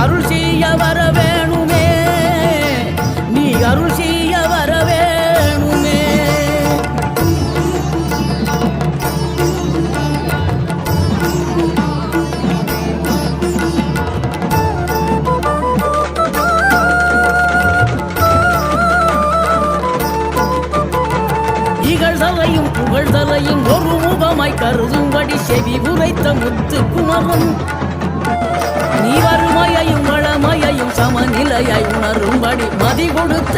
அருள் செய்ய வர வேணுமே, நீ அருள் செய்ய வர வேணுமே. இகழ்தலையும் புகழ்தலையும் ஒரு முகமாய் கருதும்படி செவி உரைத்த முத்து குமரன், நீ வறுமையையும் வளமையையும் சமநிலையை உணரும்படி மதி கொடுத்த